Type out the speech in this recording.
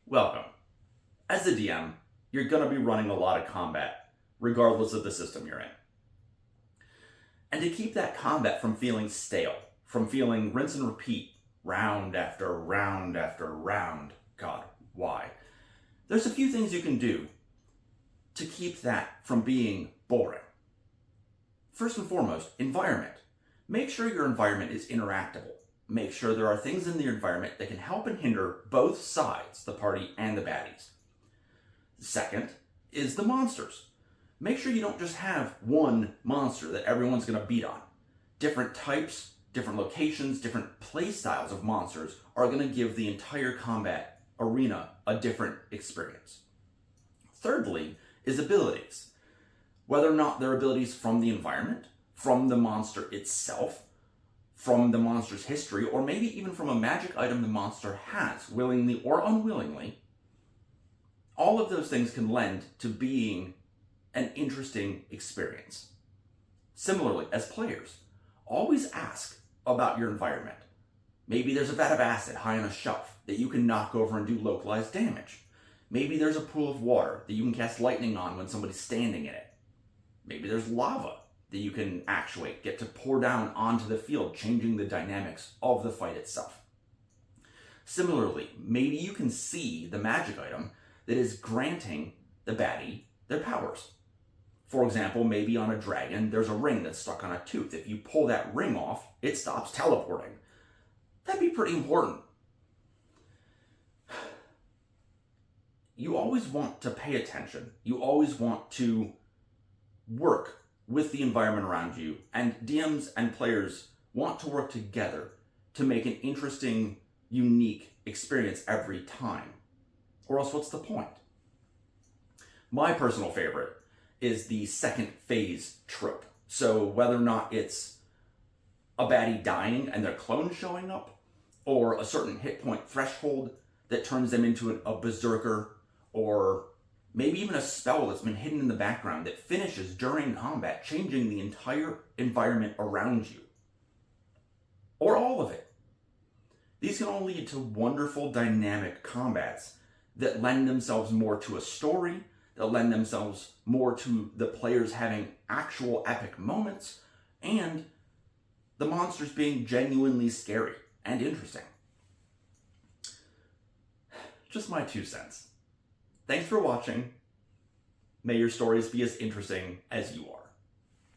Welcome. As a DM, you're going to be running a lot of combat, regardless of the system you're in. And to keep that combat from feeling stale, from feeling rinse and repeat, round after round after round, God, why? There's a few things you can do to keep that from being boring. First and foremost, environment. Make sure your environment is interactable. Make sure there are things in the environment that can help and hinder both sides, the party and the baddies. Second is the monsters. Make sure you don't just have one monster that everyone's going to beat on. Different types, different locations, different play styles of monsters are going to give the entire combat arena a different experience. Thirdly is abilities. Whether or not they're abilities from the environment, from the monster itself, from the monster's history, or maybe even from a magic item the monster has, willingly or unwillingly, all of those things can lend to being an interesting experience. Similarly, as players, always ask about your environment. Maybe there's a vat of acid high on a shelf that you can knock over and do localized damage. Maybe there's a pool of water that you can cast lightning on when somebody's standing in it. Maybe there's lava that you can actuate, get to pour down onto the field, changing the dynamics of the fight itself. Similarly, maybe you can see the magic item that is granting the baddie their powers. For example, maybe on a dragon, there's a ring that's stuck on a tooth. If you pull that ring off, it stops teleporting. That'd be pretty important. You always want to pay attention. You always want to work with the environment around you, and DMs and players want to work together to make an interesting, unique experience every time. Or else what's the point? My personal favorite is the second phase trope. So whether or not it's a baddie dying and their clone showing up, or a certain hit point threshold that turns them into a berserker, or maybe even a spell that's been hidden in the background that finishes during combat, changing the entire environment around you. Or all of it. These can all lead to wonderful dynamic combats that lend themselves more to a story, that lend themselves more to the players having actual epic moments, and the monsters being genuinely scary and interesting. Just my 2 cents. Thanks for watching. May your stories be as interesting as you are.